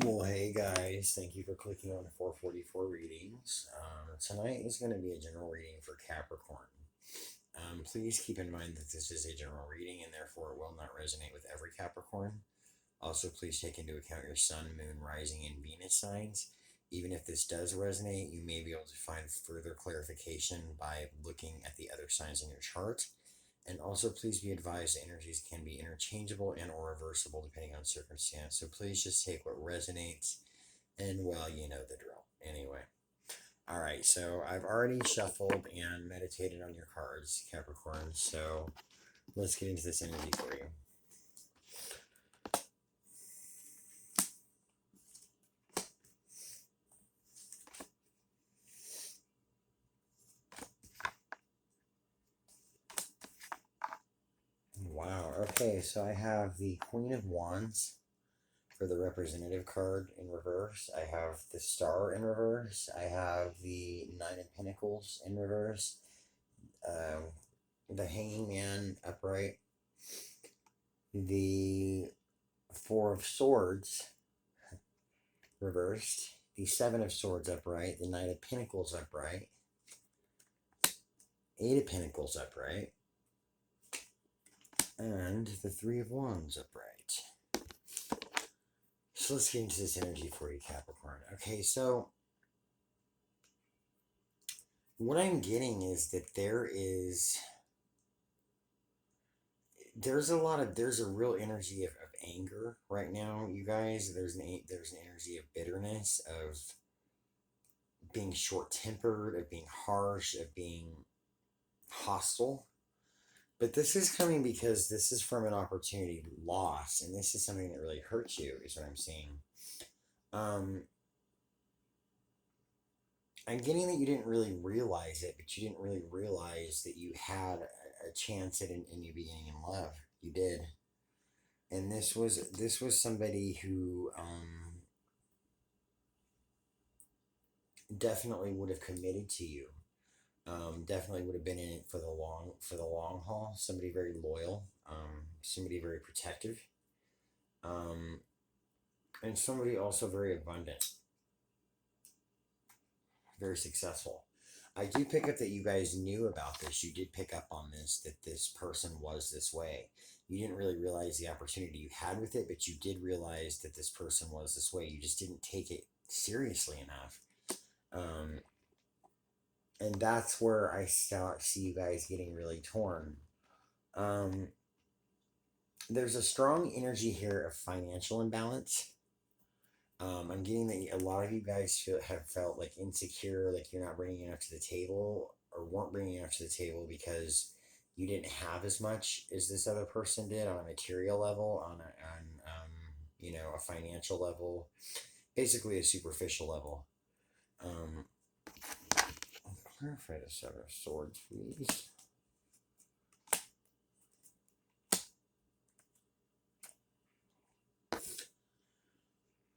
Well, hey guys, thank you for clicking on 444 readings. Tonight is going to be a general reading for Capricorn. Please keep in mind that this is a general reading and therefore it will not resonate with every Capricorn. Also, please take into account your sun, moon, rising, and Venus signs. Even if this does resonate, you may be able to find further clarification by looking at the other signs in your chart. And also, please be advised energies can be interchangeable and or reversible depending on circumstance. So please just take what resonates, and well, you know the drill. Anyway, all right. So I've already shuffled and meditated on your cards, Capricorn. So let's get into this energy for you. Wow. Okay. So I have the Queen of Wands for the representative card in reverse. I have the Star in reverse. I have the Nine of Pentacles in reverse. The Hanging Man upright. The Four of Swords reversed. The Seven of Swords upright. The Knight of Pentacles upright. Eight of Pentacles upright. And the Three of Wands upright. So let's get into this energy for you, Capricorn. Okay, so what I'm getting is that there's a real energy of anger right now, you guys. There's an energy of bitterness, of being short-tempered, of being harsh, of being hostile. But this is coming because this is from an opportunity loss, and this is something that really hurts you, is what I'm seeing. Um, I'm getting that you didn't really realize it, but you didn't really realize that you had a chance at in you being in love. You did, and this was somebody who definitely would have committed to you. Definitely would have been in it for the long haul. Somebody very loyal. Somebody very protective. Um, and somebody also very abundant, very successful. I do pick up that you guys knew about this. You did pick up on this, that this person was this way. You didn't really realize the opportunity you had with it, but you did realize that this person was this way. You just didn't take it seriously enough. Um, and that's where I see you guys getting really torn. Um, there's a strong energy here of financial imbalance. I'm getting that a lot of you guys have felt like insecure, like you're not bringing enough to the table, or weren't bringing enough to the table because you didn't have as much as this other person did on a material level, on a financial level, basically a superficial level. Um, Clarify the Seven of Swords, please.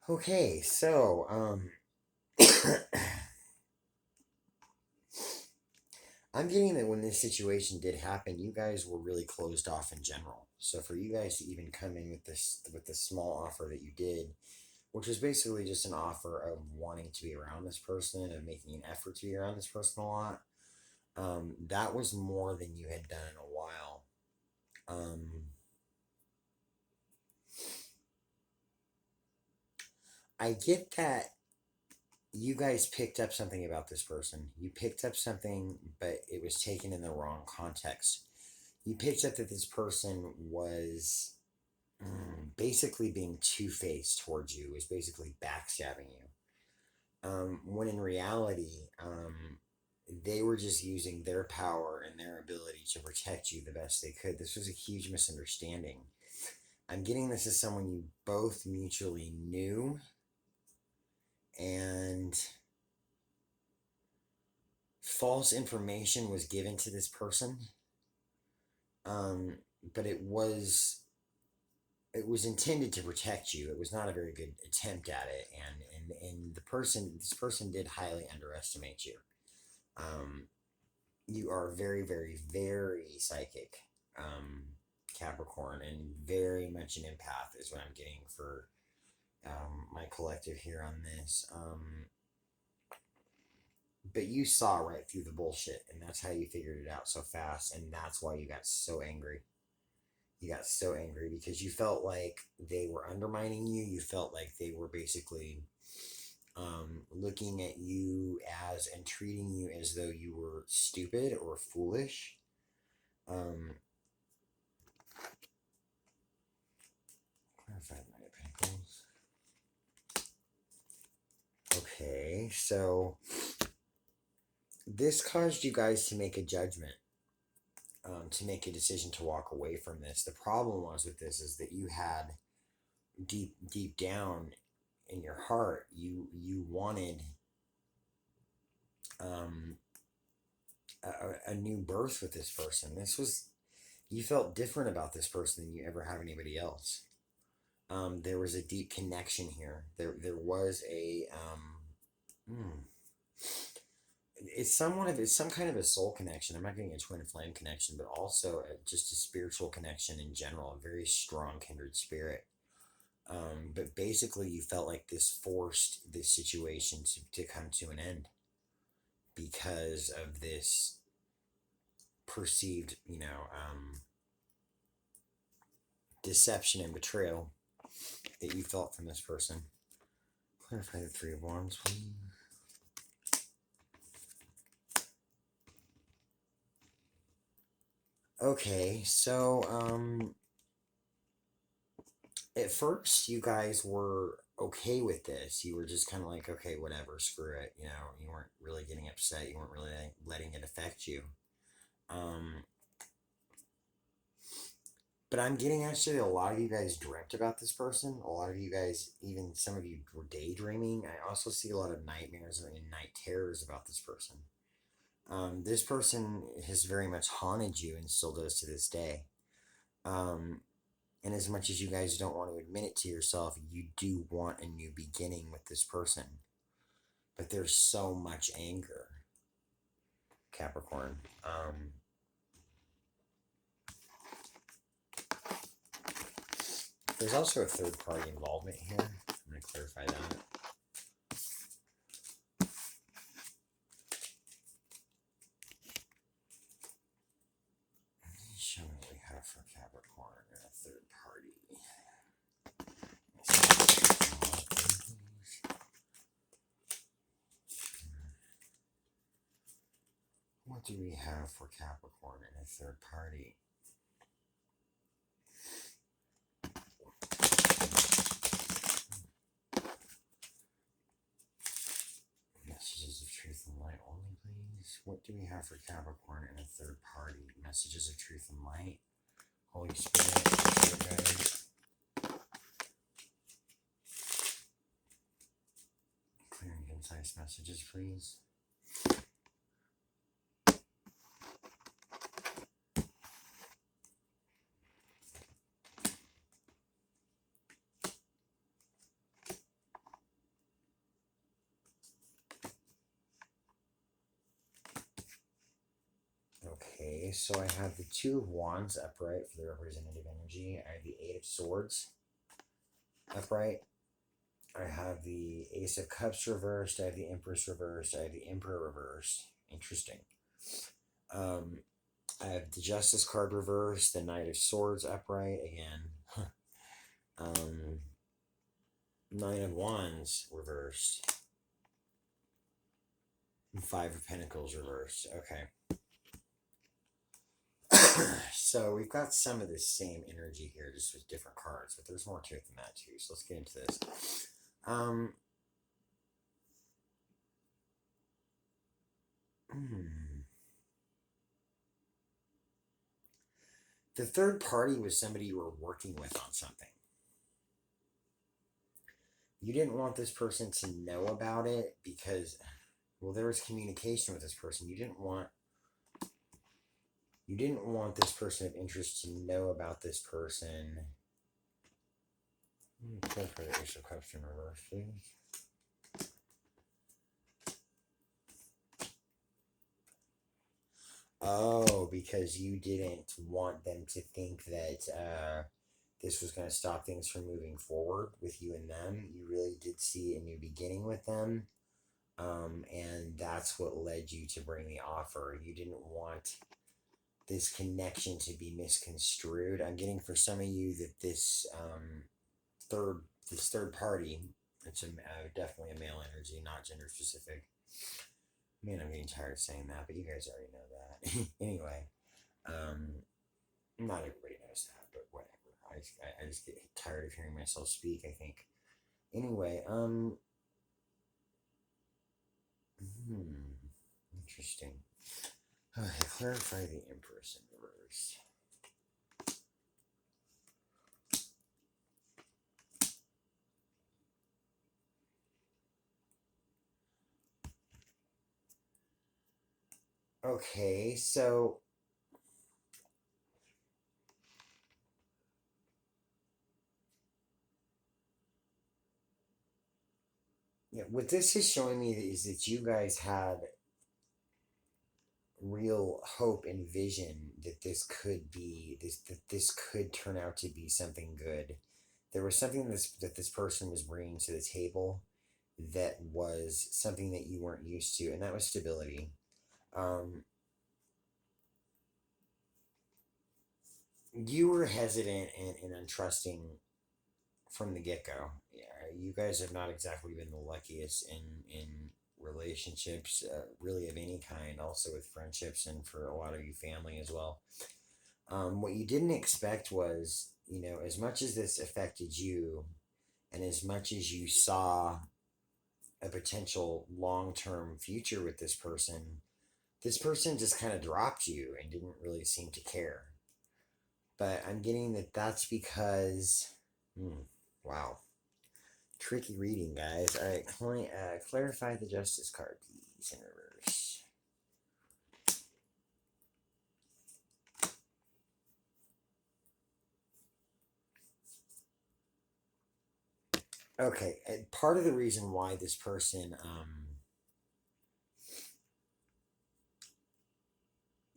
Okay, so I'm getting that when this situation did happen, you guys were really closed off in general. So for you guys to even come in with this small offer that you did, which was basically just an offer of wanting to be around this person, of making an effort to be around this person a lot, that was more than you had done in a while. I get that you guys picked up something about this person. You picked up something, but it was taken in the wrong context. You picked up that this person was basically being two-faced towards you, was basically backstabbing you. When in reality, they were just using their power and their ability to protect you the best they could. This was a huge misunderstanding. I'm getting this as someone you both mutually knew, and false information was given to this person. But it was intended to protect you. It was not a very good attempt at it, and this person did highly underestimate you. Um, you are very, very, very psychic, Capricorn, and very much an empath is what I'm getting for my collective here on this. But you saw right through the bullshit, and that's how you figured it out so fast, and that's why you got so angry. You got so angry because you felt like they were undermining you. You felt like they were basically looking at you as and treating you as though you were stupid or foolish. Clarify my Pentacles. Okay, so this caused you guys to make a judgment, to make a decision to walk away from this. The problem was with this is that you had deep down in your heart, you wanted a new birth with this person. You felt different about this person than you ever have anybody else. There was a deep connection here. There was a it's some kind of a soul connection. I'm not getting a twin flame connection, but also just a spiritual connection in general, a very strong kindred spirit. But basically you felt like this forced this situation to come to an end because of this perceived, deception and betrayal that you felt from this person. Clarify the Three of Wands, please. Okay, so at first you guys were okay with this. You were just kind of like, okay, whatever, screw it. You weren't really getting upset. You weren't really letting it affect you. But I'm getting actually a lot of you guys dreamt about this person. A lot of you guys, even some of you were daydreaming. I also see a lot of nightmares and night terrors about this person. This person has very much haunted you and still does to this day. And as much as you guys don't want to admit it to yourself, you do want a new beginning with this person. But there's so much anger, Capricorn. There's also a third party involvement here. I'm going to clarify that. Show me what we have for Capricorn and a third party. What do we have for Capricorn and a third party? Messages of truth and light only, please. What do we have for Capricorn and a third party? Messages of truth and light. Holy Spirit, guys. Clear and concise messages, please. Okay, so I have the Two of Wands upright for the representative energy. I have the Eight of Swords upright. I have the Ace of Cups reversed. I have the Empress reversed. I have the Emperor reversed. Interesting. I have the Justice card reversed. The Knight of Swords upright again. Nine of Wands reversed. And Five of Pentacles reversed. Okay. So we've got some of the same energy here, just with different cards, but there's more to it than that too. So let's get into this. The third party was somebody you were working with on something. You didn't want this person to know about it because, well, there was communication with this person. You didn't want this person of interest to know about this person. Play for the Ace of Cups in reverse, please. Oh, because you didn't want them to think that this was going to stop things from moving forward with you and them. You really did see a new beginning with them. And that's what led you to bring the offer. You didn't want this connection to be misconstrued. I'm getting for some of you that third party, it's definitely a male energy, not gender specific. Man, I'm getting tired of saying that, but you guys already know that. Anyway, not everybody knows that, but whatever. I just get tired of hearing myself speak, I think. Anyway, interesting. Okay, clarify the Empress in reverse. Okay, so yeah, what this is showing me is that you guys had real hope and vision that this could turn out to be something good. There was something that this person was bringing to the table that was something that you weren't used to, and that was stability. You were hesitant and untrusting from the get go. Yeah, you guys have not exactly been the luckiest in relationships, really of any kind. Also with friendships, and for a lot of you, family as well. What you didn't expect was, as much as this affected you, and as much as you saw a potential long term future with this person just kind of dropped you and didn't really seem to care. But I'm getting that that's because, wow, tricky reading, guys. All right, clarify the Justice card, please, in reverse. Okay, and part of the reason why this person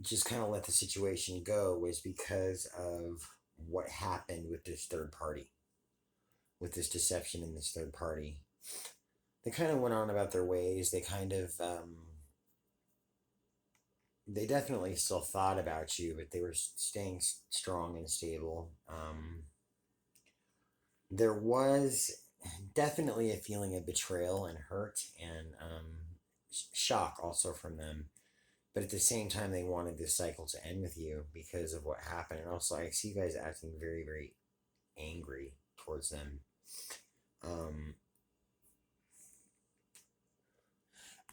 just kind of let the situation go was because of what happened with this third party, with this deception in this third party. They kind of went on about their ways. They kind of, they definitely still thought about you, but they were staying strong and stable. There was definitely a feeling of betrayal and hurt and shock also from them. But at the same time, they wanted this cycle to end with you because of what happened. And also, I see you guys acting very, very angry towards them.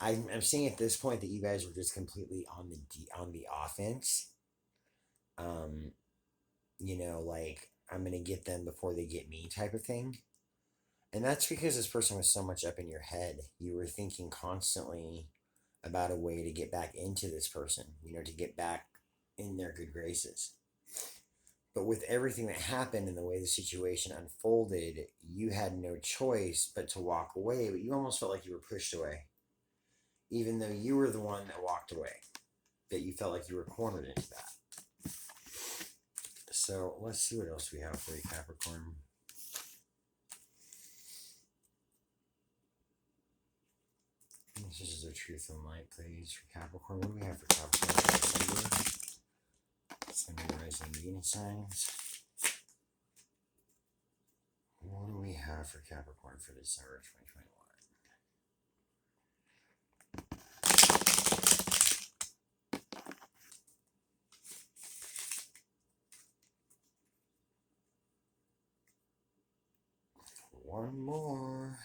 I'm seeing at this point that you guys were just completely on the offense. Like, I'm gonna get them before they get me type of thing. And that's because this person was so much up in your head. You were thinking constantly about a way to get back into this person, to get back in their good graces. But with everything that happened and the way the situation unfolded, you had no choice but to walk away, but you almost felt like you were pushed away. Even though you were the one that walked away, that you felt like you were cornered into that. So let's see what else we have for you, Capricorn. This is the truth and light, please, for Capricorn. What do we have for Capricorn for December? Sun, rising, Venus signs. What do we have for Capricorn for December 2021? One more.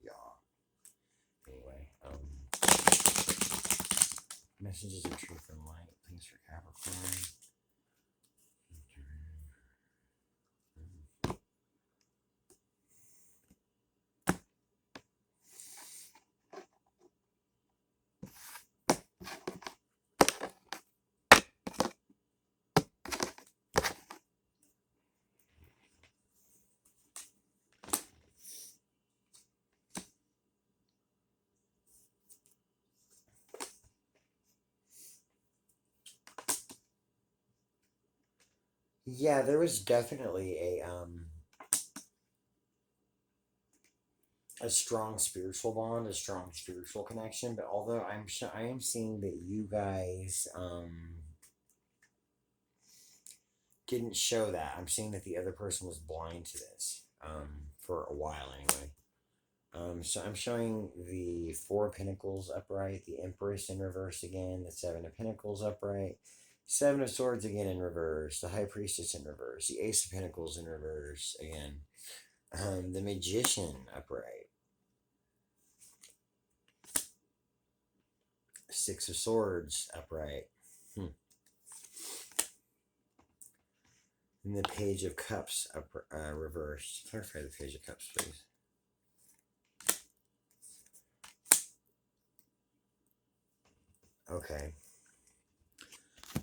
Yeah. Anyway, messages of truth and light, please, for Capricorn. Yeah, there was definitely a strong spiritual bond, a strong spiritual connection. But although I am seeing that you guys didn't show that. I'm seeing that the other person was blind to this for a while anyway. So I'm showing the Four of Pentacles upright, the Empress in reverse again, the Seven of Pentacles upright, Seven of Swords again in reverse, the High Priestess in reverse, the Ace of Pentacles in reverse again, the Magician upright, Six of Swords upright, and the Page of Cups reversed. Clarify the Page of Cups, please. Okay.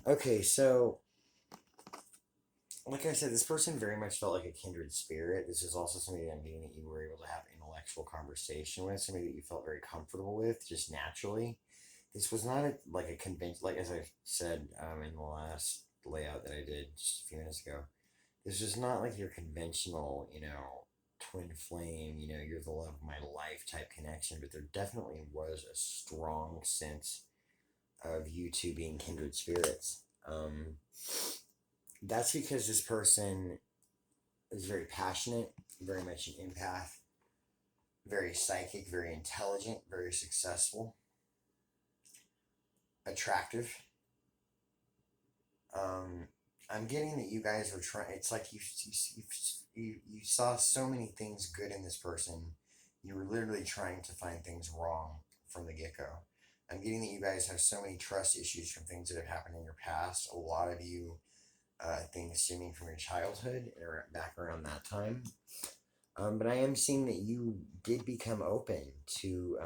Okay, so like I said, this person very much felt like a kindred spirit. This is also somebody that I'm getting that you were able to have intellectual conversation with, somebody that you felt very comfortable with just naturally. This was not like a convention, like as I said in the last layout that I did just a few minutes ago. This was not like your conventional, twin flame, you're the love of my life type connection, but there definitely was a strong sense of you two being kindred spirits. That's because this person is very passionate, very much an empath, very psychic, very intelligent, very successful, attractive. I'm getting that you guys were trying. It's like you saw so many things good in this person. You were literally trying to find things wrong from the get go. I'm getting that you guys have so many trust issues from things that have happened in your past. A lot of you, things stemming from your childhood or back around that time. But I am seeing that you did become open to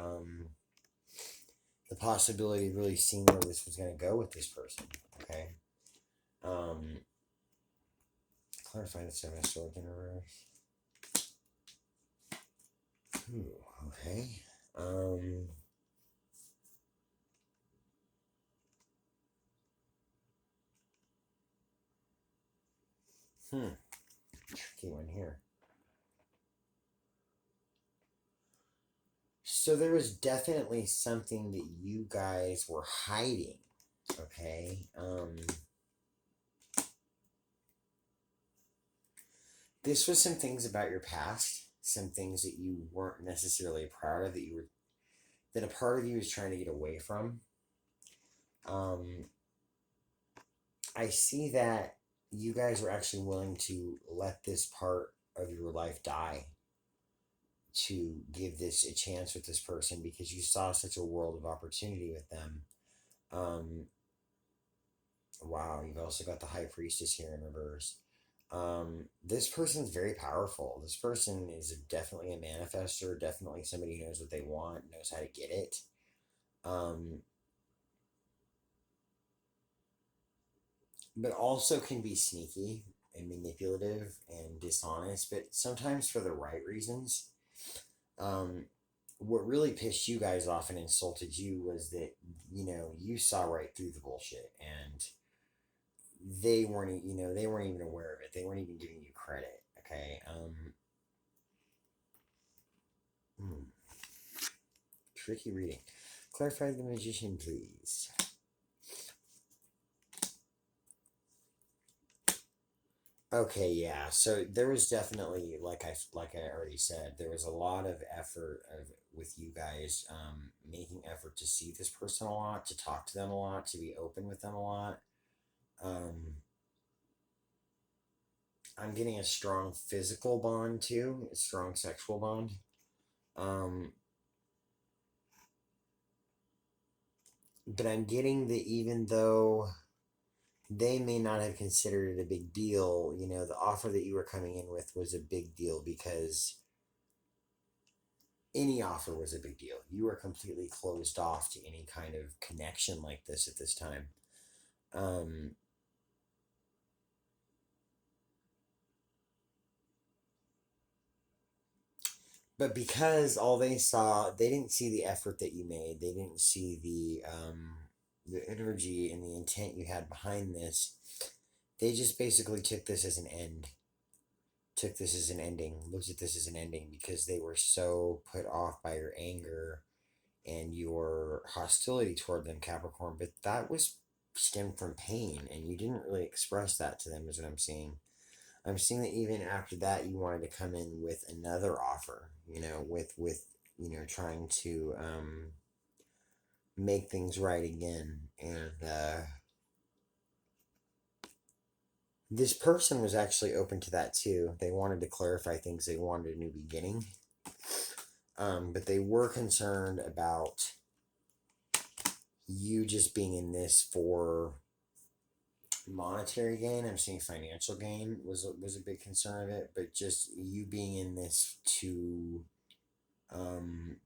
the possibility of really seeing where this was going to go with this person. Okay. Clarify the Seven of Swords in reverse. Ooh, okay. Tricky one here. So there was definitely something that you guys were hiding. Okay. This was some things about your past, some things that you weren't necessarily proud of, that a part of you was trying to get away from. I see that you guys were actually willing to let this part of your life die to give this a chance with this person because you saw such a world of opportunity with them. Wow, you've also got the High Priestess here in reverse. This person's very powerful. This person is definitely a manifester, definitely somebody who knows what they want, knows how to get it. But also can be sneaky and manipulative and dishonest, but sometimes for the right reasons. What really pissed you guys off and insulted you was that, you saw right through the bullshit and they weren't even aware of it. They weren't even giving you credit. Okay. Hmm. Tricky reading. Clarify the Magician, please. Okay, yeah. So there was definitely, like I already said, there was a lot of effort with you guys making effort to see this person a lot, to talk to them a lot, to be open with them a lot. I'm getting a strong physical bond too, a strong sexual bond. But I'm getting that even though they may not have considered it a big deal, the offer that you were coming in with was a big deal because any offer was a big deal. You were completely closed off to any kind of connection like this at this time. Um, but because all they saw, they didn't see the effort that you made. They didn't see the energy and the intent you had behind this. they just basically took this as an end, took this as an ending, looked at this as an ending because they were so put off by your anger and your hostility toward them, Capricorn. But that was stemmed from pain, and you didn't really express that to them, is what I'm seeing. I'm seeing that even after that, you wanted to come in with another offer, with trying to make things right again. And this person was actually open to that too. They wanted to clarify things. They wanted a new beginning. But they were concerned about you just being in this for monetary gain. I'm seeing financial gain was a big concern of it, but just you being in this um,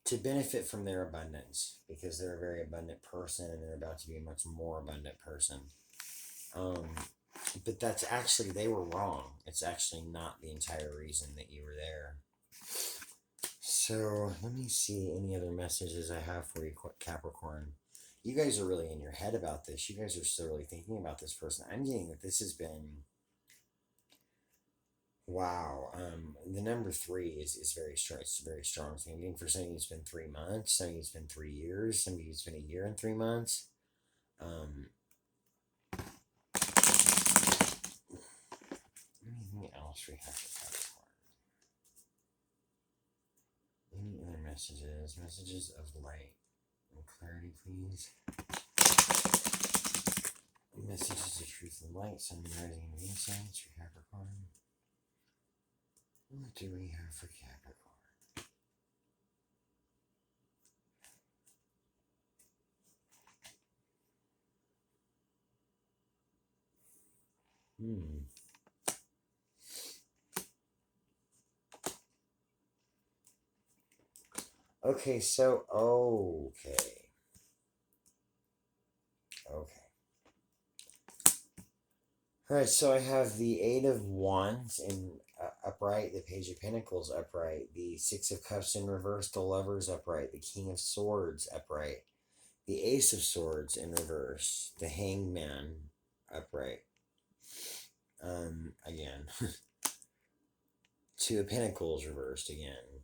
to benefit from their abundance, because they're a very abundant person and they're about to be a much more abundant person. But that's actually, they were wrong. It's actually not the entire reason that you were there. So let me see any other messages I have for you, Capricorn. You guys are really in your head about this. You guys are still really thinking about this person. I'm getting that this has been, wow. The number 3 is very strong. It's very strong. So I'm getting for something it's been 3 months, something it's been 3 years, something it's been a year and 3 months. Anything else we have for Capricorn? Any other messages? Messages of light and clarity, please. Messages of truth and light, sun, rising, and Venus signs for Capricorn. What do we have for Capricorn? Okay, so, okay. Alright, so I have the 8 of Wands in upright, the Page of Pentacles upright, the 6 of Cups in reverse, the Lovers upright, the King of Swords upright, the Ace of Swords in reverse, the Hangman upright. Again. 2 of Pentacles reversed again.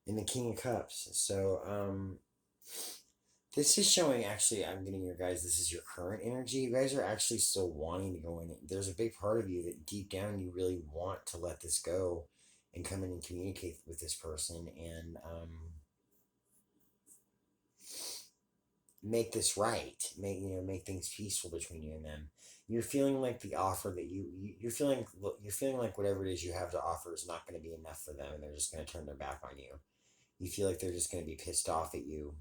And the King of Cups. So, this is showing, actually, I'm getting your guys, this is your current energy. You guys are actually still wanting to go in. There's a big part of you that deep down you really want to let this go and come in and communicate with this person and make this right. Make things peaceful between you and them. You're feeling like the offer that you're feeling like whatever it is you have to offer is not going to be enough for them, and they're just going to turn their back on you. You feel like they're just going to be pissed off at you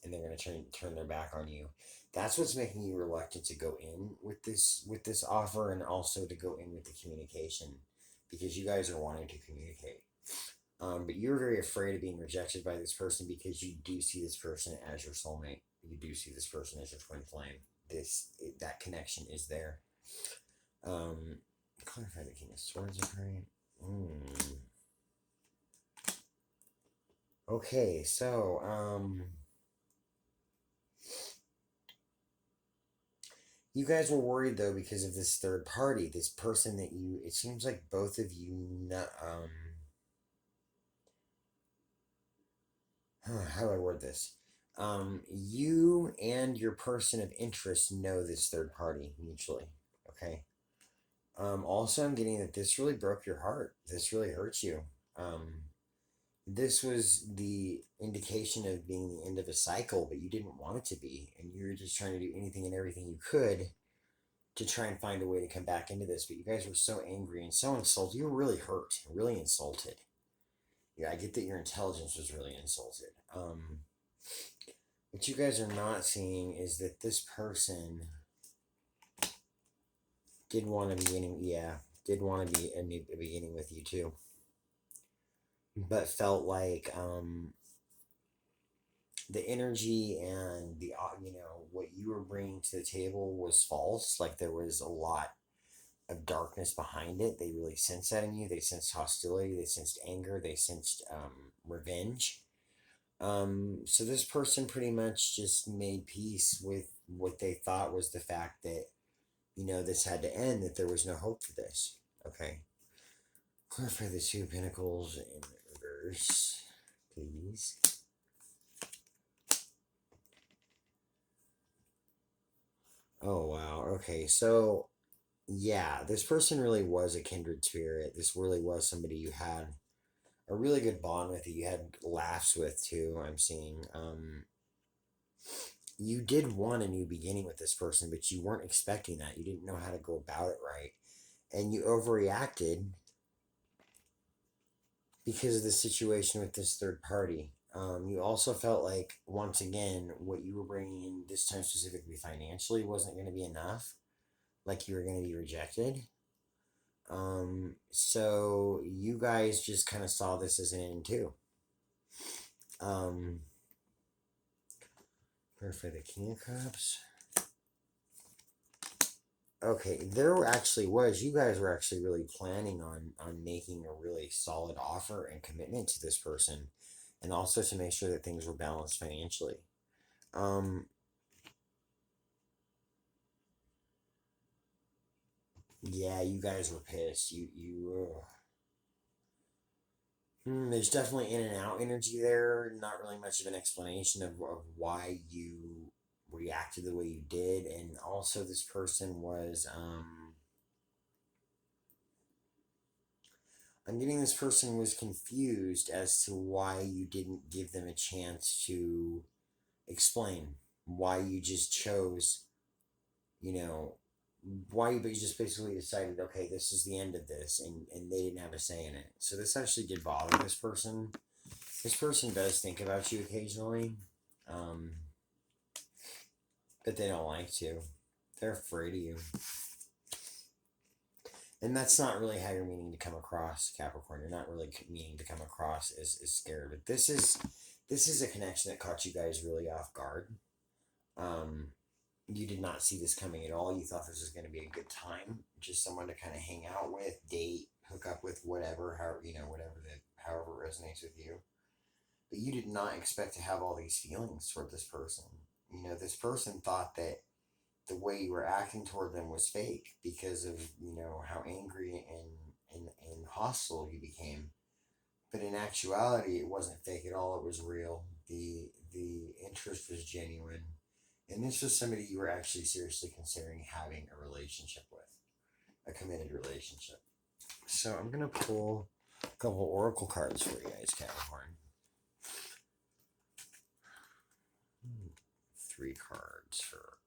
and they're going to turn their back on you. That's what's making you reluctant to go in with this offer, and also to go in with the communication, because you guys are wanting to communicate. But you're very afraid of being rejected by this person, because you do see this person as your soulmate. You do see this person as your twin flame. That connection is there. Clarify the King of Swords, right? Okay, so you guys were worried though because of this third party, this person that it seems like both of you, how do I word this? You and your person of interest know this third party mutually, okay? Also, I'm getting that this really broke your heart. This really hurt you. This was the indication of being the end of a cycle, but you didn't want it to be, and you were just trying to do anything and everything you could to try and find a way to come back into this. But you guys were so angry and so insulted. You were really hurt, really insulted. Yeah, I get that your intelligence was really insulted. What you guys are not seeing is that this person did want a beginning. Yeah, did want to be a new beginning with you too, but felt like the energy and the what you were bringing to the table was false. Like there was a lot of darkness behind it. They really sensed that in you. They sensed hostility. They sensed anger. They sensed revenge. So this person pretty much just made peace with what they thought was the fact that, this had to end, that there was no hope for this. Okay. Clarify the Two of Pentacles in reverse, please. Oh, wow. Okay, so yeah, this person really was a kindred spirit. This really was somebody you had a really good bond with, that you had laughs with too. I'm seeing. You did want a new beginning with this person, but you weren't expecting that. You didn't know how to go about it right, and you overreacted because of the situation with this third party. You also felt like, once again, what you were bringing in this time, specifically financially, wasn't going to be enough. Like, you were going to be rejected. So you guys just kind of saw this as an end too. Um, for the King of Cups. Okay, there actually was. You guys were actually really planning on making a really solid offer and commitment to this person, and also to make sure that things were balanced financially. Um, yeah, you guys were pissed. There's definitely in and out energy there. Not really much of an explanation of why you reacted the way you did, and also this person was. I'm getting this person was confused as to why you didn't give them a chance to explain why you just chose, you know, why you just basically decided, okay, this is the end of this, and they didn't have a say in it. So this actually did bother this person. This person does think about you occasionally, um, but they don't like to. They're afraid of you. And that's not really how you're meaning to come across, Capricorn. You're not really meaning to come across as scared. But this is a connection that caught you guys really off guard. Um, you did not see this coming at all. You thought this was going to be a good time, just someone to kind of hang out with, date, hook up with, whatever, however it resonates with you. But you did not expect to have all these feelings toward this person. This person thought that the way you were acting toward them was fake because of how angry and hostile you became. But in actuality, it wasn't fake at all. It was real. The interest was genuine, and this was somebody you were actually seriously considering having a relationship with, a committed relationship. So I'm gonna pull a couple oracle cards for you guys, Capricorn. 3 cards for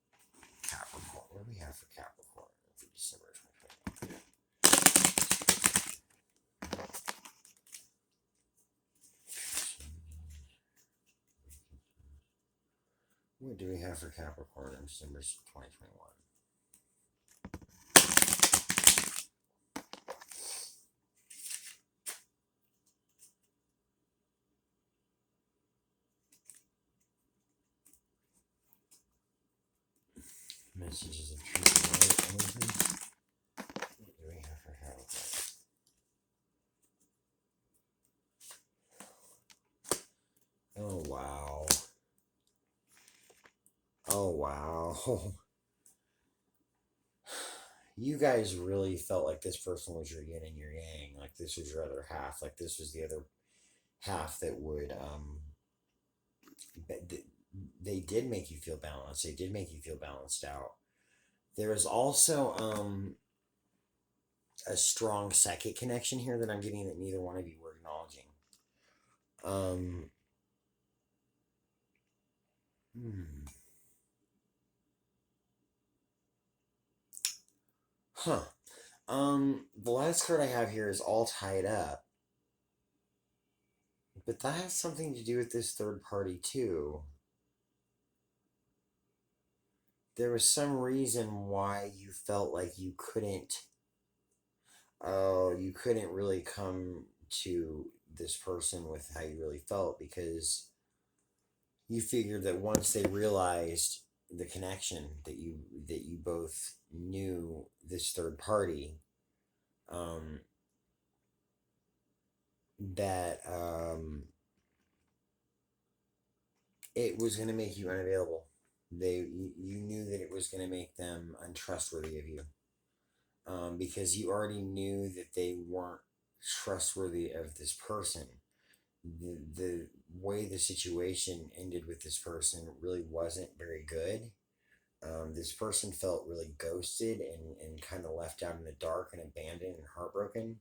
Capricorn. What do we have for Capricorn for December 2021? What do we have for Capricorn in December 2021? Messages of truth and light. What do we have for Capricorn? Oh, wow. Oh, wow. You guys really felt like this person was your yin and your yang. Like this was your other half. Like this was the other half that would, they did make you feel balanced. They did make you feel balanced out. There is also, a strong psychic connection here that I'm getting that neither one of you were acknowledging. Hmm. Huh. The last card I have here is all tied up, but that has something to do with this third party too. There was some reason why you felt like you couldn't really come to this person with how you really felt, because you figured that once they realized the connection that you both knew this third party, um, that it was going to make you unavailable. You knew that it was going to make them untrustworthy of you, because you already knew that they weren't trustworthy of this person. The way the situation ended with this person really wasn't very good. This person felt really ghosted and kind of left out in the dark and abandoned and heartbroken.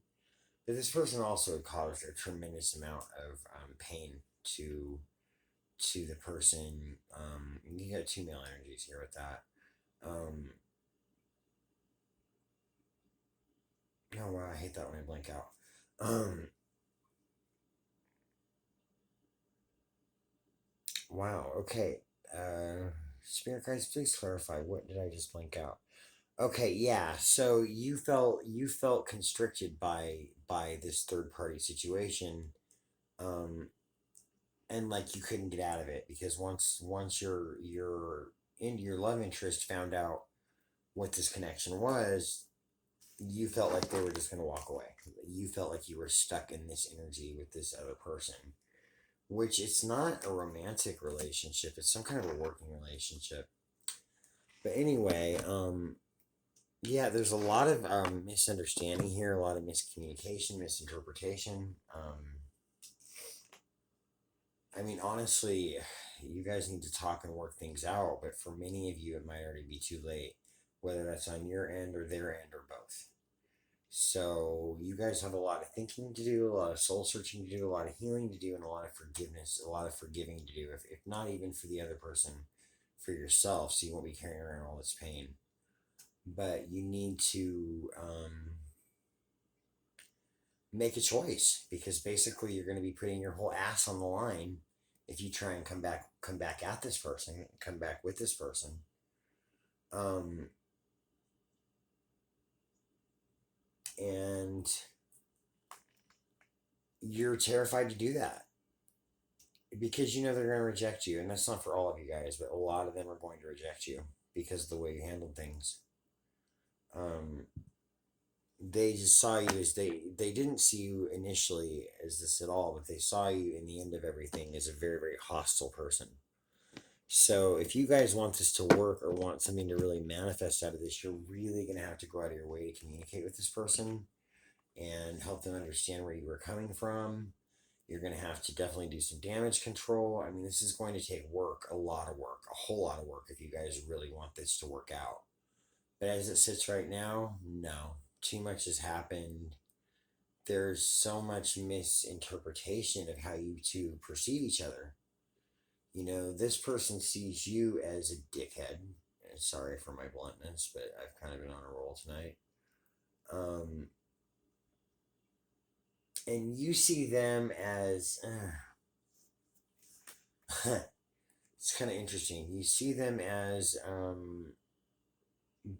But this person also caused a tremendous amount of pain to the person. You got two male energies here with that. Um, oh wow, I hate that when I blank out. Um, wow. Okay. Spirit guys, please clarify. What did I just blank out? Okay, yeah. So you felt constricted by this third party situation, um, and like you couldn't get out of it because once your love interest found out what this connection was, you felt like they were just going to walk away. You felt like you were stuck in this energy with this other person, which it's not a romantic relationship. It's some kind of a working relationship. But anyway, yeah, there's a lot of misunderstanding here, a lot of miscommunication, misinterpretation. I mean, honestly, you guys need to talk and work things out, but for many of you, it might already be too late, whether that's on your end or their end or both. So, you guys have a lot of thinking to do, a lot of soul searching to do, a lot of healing to do, and a lot of forgiveness, a lot of forgiving to do, if not even for the other person, for yourself, so you won't be carrying around all this pain. But you need to make a choice because basically you're going to be putting your whole ass on the line if you try and come back at this person, come back with this person. um and you're terrified to do that because you know they're going to reject you, and that's not for all of you guys, but a lot of them are going to reject you because of the way you handled things. um they just saw you as they didn't see you initially as this at all, but they saw you in the end of everything as a very, very hostile person. So if you guys want this to work or want something to really manifest out of this, you're really going to have to go out of your way to communicate with this person and help them understand where you were coming from. You're going to have to definitely do some damage control. I mean, this is going to take work, a lot of work, a whole lot of work if you guys really want this to work out. But as it sits right now, no. Too much has happened. There's so much misinterpretation of how you two perceive each other. This person sees you as a dickhead. Sorry for my bluntness, but I've kind of been on a roll tonight. Um, and you see them as. It's kind of interesting. You see them as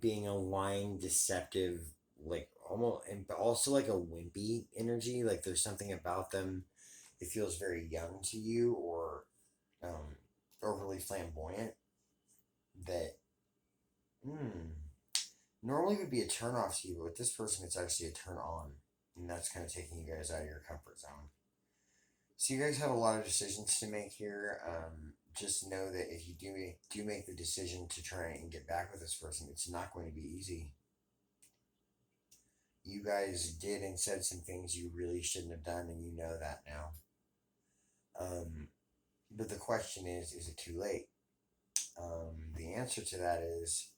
being a lying, deceptive, like almost, and also like a wimpy energy. Like there's something about them that feels very young to you, or um, overly flamboyant that normally would be a turn off to you, but with this person, it's actually a turn on, and that's kind of taking you guys out of your comfort zone. So you guys have a lot of decisions to make here. Just know that if you do make the decision to try and get back with this person, it's not going to be easy. You guys did and said some things you really shouldn't have done, and you know that now. But the question is it too late? The answer to that is,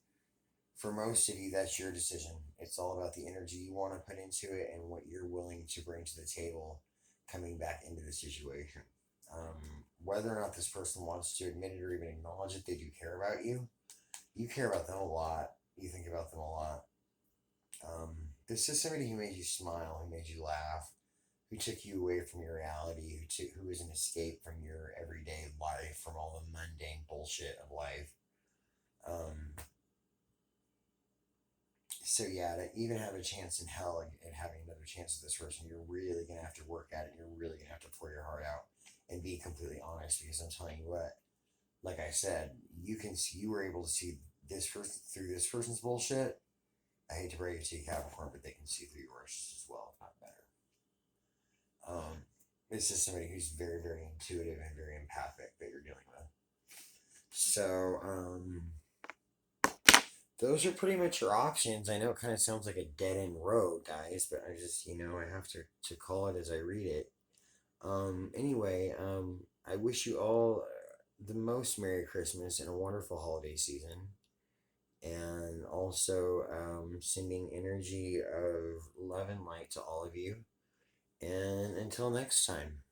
for most of you, that's your decision. It's all about the energy you want to put into it and what you're willing to bring to the table coming back into the situation. Whether or not this person wants to admit it or even acknowledge it, they do care about you. You care about them a lot. You think about them a lot. This is somebody who made you smile, who made you laugh, who took you away from your reality, who is an escape from your everyday life, from all the mundane bullshit of life. So yeah, to even have a chance in hell and having another chance with this person, you're really gonna have to work at it. You're really gonna have to pour your heart out and be completely honest. Because I'm telling you what, like I said, you were able to see this person through this person's bullshit. I hate to break it to you, Capricorn, but they can see through yours as well, if not better. This is somebody who's very, very intuitive and very empathic that you're dealing with. So, those are pretty much your options. I know it kind of sounds like a dead end road, guys, but I just, I have to call it as I read it. Anyway, I wish you all the most Merry Christmas and a wonderful holiday season. And also, sending energy of love and light to all of you. And until next time.